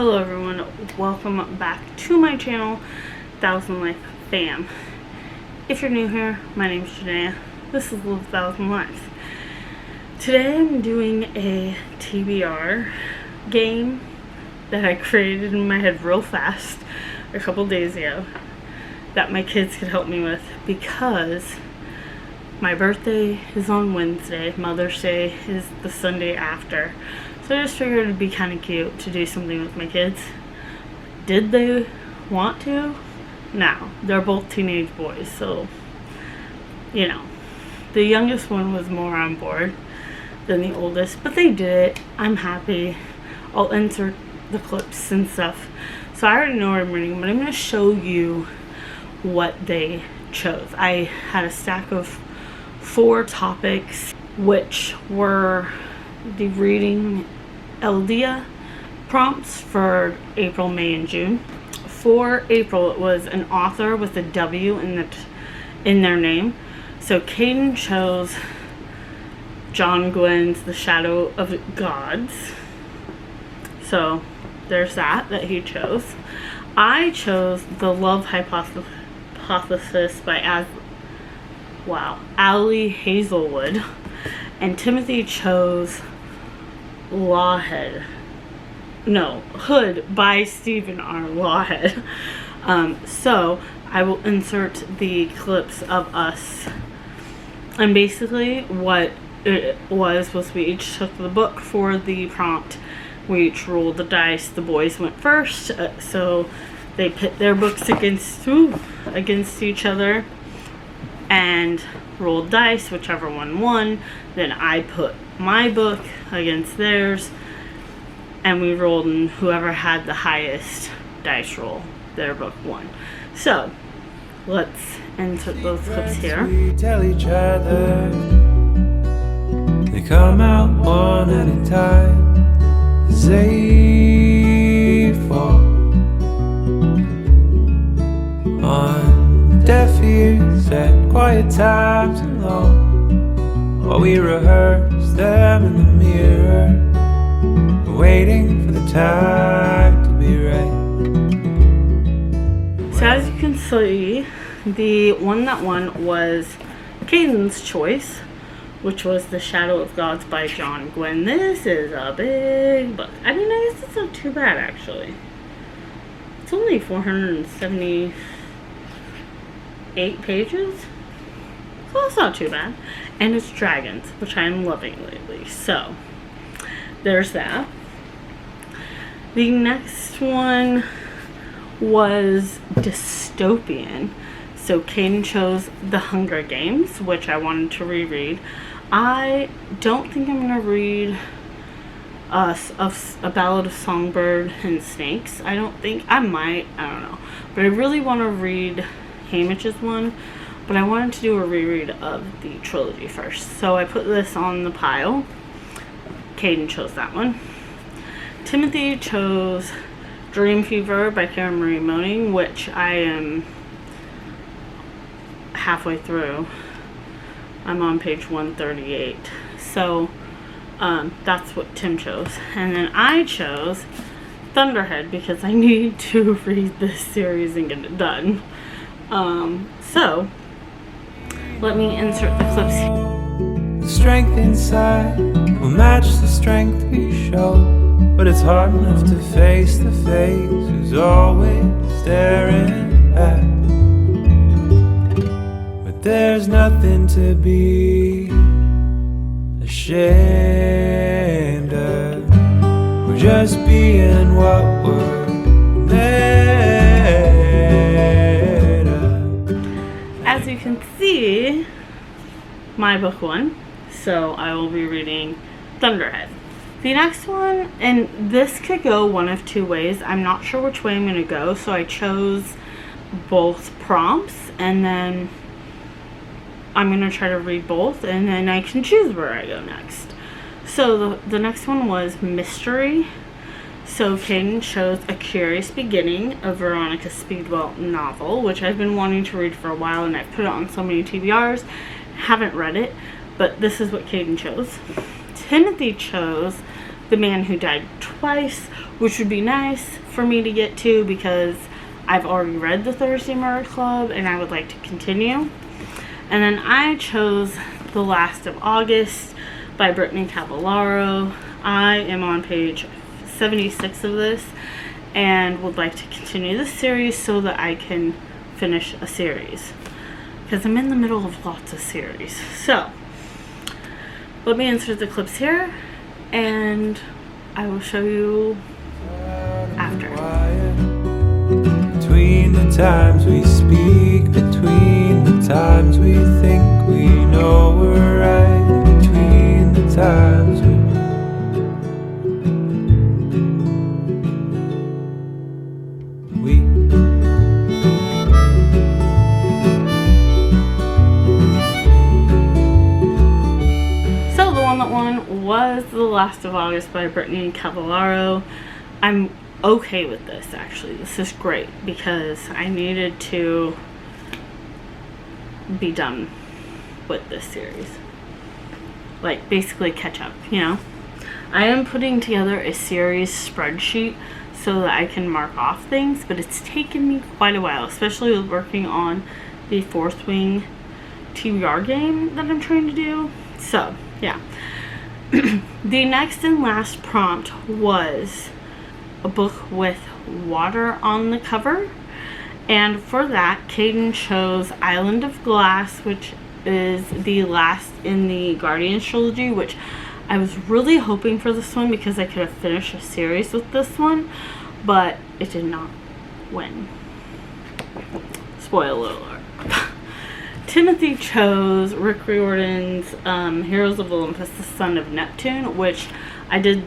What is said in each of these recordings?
Hello everyone, welcome back to my channel, Thousand Life Fam. If you're new here, my name is Jenaya. This is Live 1,000 Lives. Today I'm doing a TBR game that I created in my head real fast a couple days ago that my kids could help me with because my birthday is on Wednesday, Mother's Day is the Sunday after. So I just figured it'd be kind of cute to do something with my kids. Did they want to? No. They're both teenage boys, so, you know. The youngest one was more on board than the oldest, but they did it. I'm happy. I'll insert the clips and stuff. So I already know what I'm reading, but I'm going to show you what they chose. I had a stack of 4 topics, which were the reading LDA prompts for April, May, and June. For April, it was an author with a W in their name. So Caden chose John Gwynn's The Shadow of Gods. So there's that he chose. I chose The Love Hypothesis by Ali Hazelwood. And Timothy chose Hood by Stephen R. Lawhead. So I will insert the clips of us. And basically what it was we each took the book for the prompt. We each rolled the dice. The boys went first, so they pit their books against each other and rolled dice, whichever one won. Then I put my book against theirs, and we rolled, and whoever had the highest dice roll, their book won. So let's insert those clips here. We tell each other, they come out one at a time as they fall on deaf ears at quiet times alone, while we rehearse them in the mirror, waiting for the time to be right. So as you can see, the one that won was Caden's choice, which was The Shadow of Gods by John Gwynn. This is a big book. I mean, I guess it's not too bad, actually. It's only 478 pages. So it's not too bad. And it's dragons, which I'm loving lately. So there's that. The next one was dystopian. So Caden chose The Hunger Games, which I wanted to reread. I don't think I'm going to read A Ballad of Songbird and Snakes. I don't think. I might. I don't know. But I really want to read Hamish's one. But I wanted to do a reread of the trilogy first. So I put this on the pile. Caden chose that one. Timothy chose Dream Fever by Karen Marie Moning, which I am halfway through. I'm on page 138. So that's what Tim chose. And then I chose Thunderhead because I need to read this series and get it done. So let me insert the clips here. The strength inside will match the strength we show, but it's hard enough to face the face who's always staring back. But there's nothing to be ashamed of. We're just being what we're made of. As you can see, my book won, so I will be reading Thunderhead. The next one, and this could go one of 2 ways. I'm not sure which way I'm going to go, so I chose both prompts, and then I'm going to try to read both, and then I can choose where I go next. So the next one was Mystery. So Caden chose A Curious Beginning, a Veronica Speedwell novel, which I've been wanting to read for a while, and I've put it on so many TBRs. Haven't read it, but this is what Caden chose. Timothy chose The Man Who Died Twice, which would be nice for me to get to because I've already read The Thursday Murder Club and I would like to continue. And then I chose The Last of August by Brittany Cavallaro. I am on page 76 of this and would like to continue this series so that I can finish a series, because I'm in the middle of lots of series. So let me insert the clips here and I will show you after. Between the times we speak, between the times we think we know we're right, between the times we was The Last of August by Brittany Cavallaro. I'm okay with this, actually. This is great because I needed to be done with this series. Like, basically catch up, you know? I am putting together a series spreadsheet so that I can mark off things, but it's taken me quite a while, especially with working on the Fourth Wing TBR game that I'm trying to do. So, yeah. The next and last prompt was a book with water on the cover, and for that Caden chose Island of Glass, which is the last in the Guardians trilogy, which I was really hoping for this one because I could have finished a series with this one, but it did not win. Spoiler alert. Timothy chose Rick Riordan's Heroes of Olympus, the Son of Neptune, which I did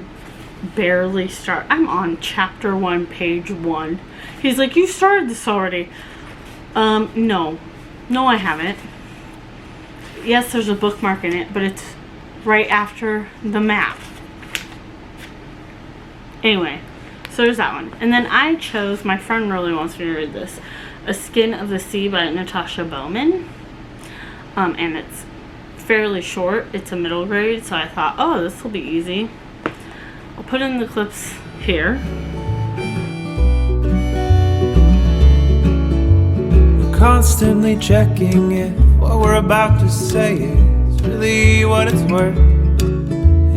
barely start. I'm on chapter 1, page 1. He's like, you started this already. No, I haven't. Yes, there's a bookmark in it, but it's right after the map. Anyway, so there's that one. And then I chose, my friend really wants me to read this, A Skin of the Sea by Natasha Bowman. And it's fairly short. It's a middle grade, so I thought, oh, this will be easy. I'll put in the clips here. We're constantly checking if what we're about to say is really what it's worth.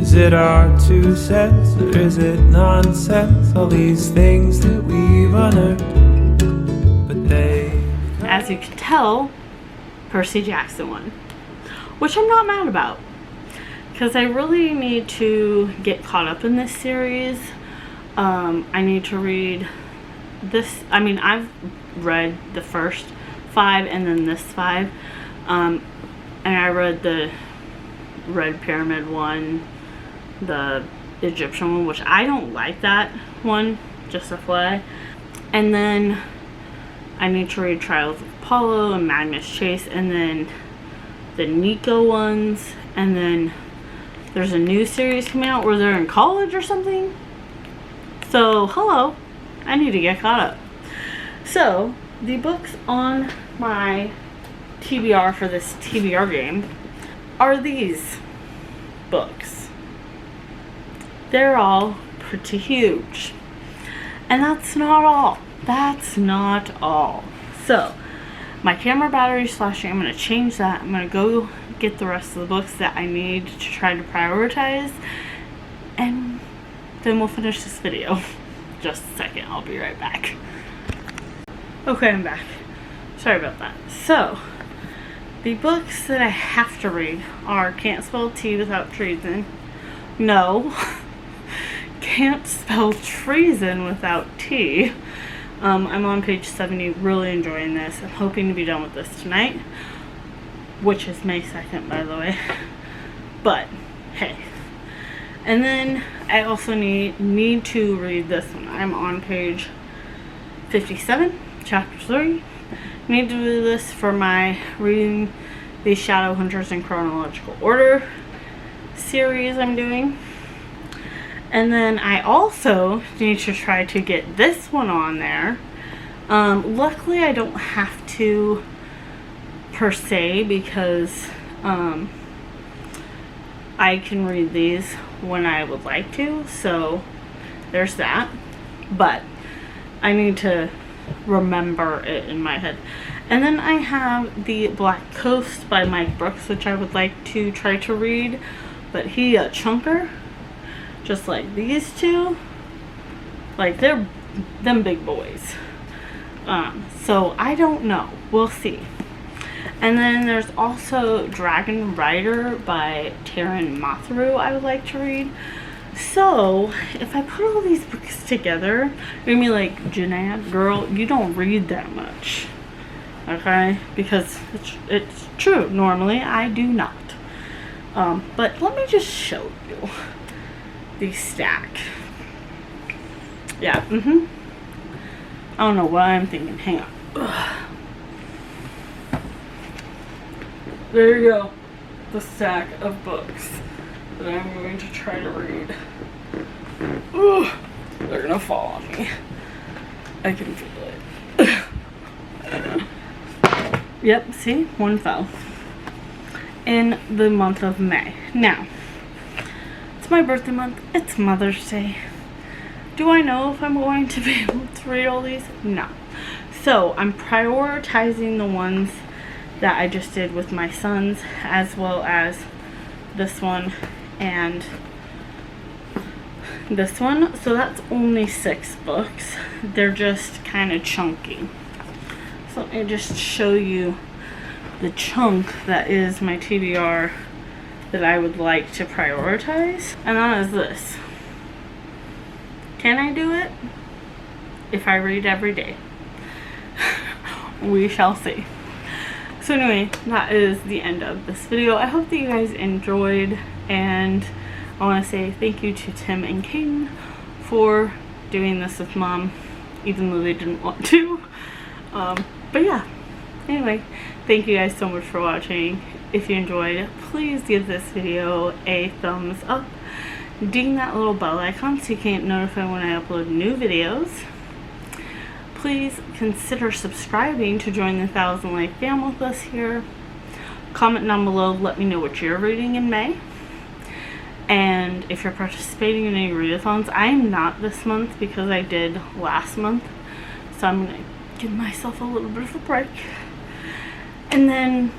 Is it our 2 cents or is it nonsense? All these things that we've unearthed, but they... As you can tell, Percy Jackson won, which I'm not mad about because I really need to get caught up in this series. I need to read this. I mean, I've read the first 5 and then this 5, and I read the Red Pyramid one, the Egyptian one, which I don't like that one, just FYI. And then I need to read Trials of Apollo and Magnus Chase, and then the Nico ones, and then there's a new series coming out where they're in college or something. So, hello, I need to get caught up. So, the books on my TBR for this TBR game are these books. They're all pretty huge. And that's not all. That's not all. So, my camera battery is flashing. I'm going to change that. I'm going to go get the rest of the books that I need to try to prioritize. And then we'll finish this video. Just a second. I'll be right back. Okay, I'm back. Sorry about that. So, the books that I have to read are Can't Spell Tea Without Treason. No. Can't Spell Treason Without Tea. I'm on page 70, really enjoying this. I'm hoping to be done with this tonight, which is May 2nd, by the way. But, hey. And then I also need to read this one. I'm on page 57, chapter 3. I need to do this for my reading the Shadowhunters in chronological order series I'm doing. And then I also need to try to get this one on there. Luckily, I don't have to per se because I I can read these when I would like to, so there's that. But I need to remember it in my head. And then I have the Black Coast by Mike Brooks, which I would like to try to read, but he a chunker, just like these two. Like, they're them big boys. So I don't know, we'll see. And then there's also Dragon Rider by Taryn Mathuru I would like to read. So if I put all these books together, you're gonna be like, Jenaya, girl, you don't read that much. Okay? Because it's true. Normally I do not. But let me just show you the stack. Yeah, I don't know what I'm thinking. Hang on. Ugh. There you go. The stack of books that I'm going to try to read. Ooh, they're gonna fall on me. I can feel it. Yep, see? One fell. In the month of May. Now, it's my birthday month. It's Mother's Day. Do I know if I'm going to be able to read all these? No. So, I'm prioritizing the ones that I just did with my sons, as well as this one and this one. So that's only 6 books. They're just kind of chunky. So let me just show you the chunk that is my TBR that I would like to prioritize. And that is this. Can I do it? If I read every day. We shall see. So anyway, that is the end of this video. I hope that you guys enjoyed, and I want to say thank you to Tim and Kaden for doing this with Mom, even though they didn't want to. But yeah, anyway, thank you guys so much for watching. If you enjoyed, please give this video a thumbs up. Ding that little bell icon so you can get notified when I upload new videos. Please consider subscribing to join the 1000 Life fam with us here. Comment down below, let me know what you're reading in May. And if you're participating in any readathons, I am not this month because I did last month. So I'm going to give myself a little bit of a break. And then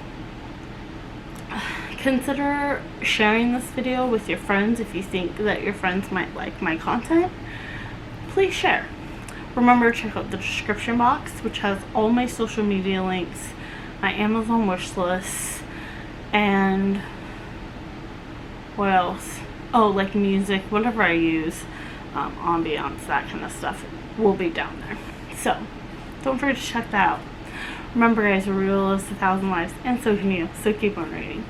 consider sharing this video with your friends if you think that your friends might like my content. Please share. Remember to check out the description box, which has all my social media links, my Amazon wish list, and what else? Oh, like music, whatever I use, ambiance, that kind of stuff will be down there. So, don't forget to check that out. Remember guys, a real lives 1,000 lives, and so can you, so keep on reading.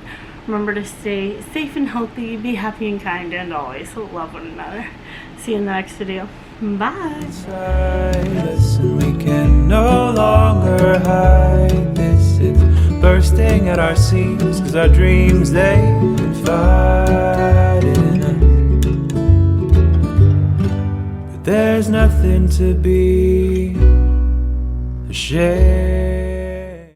Remember to stay safe and healthy, be happy and kind, and always love one another. See you in the next video. Bye. Listen, we can no longer hide this. It's bursting at our seams, 'cause our dreams, they've confided in us. But there's nothing to be ashamed.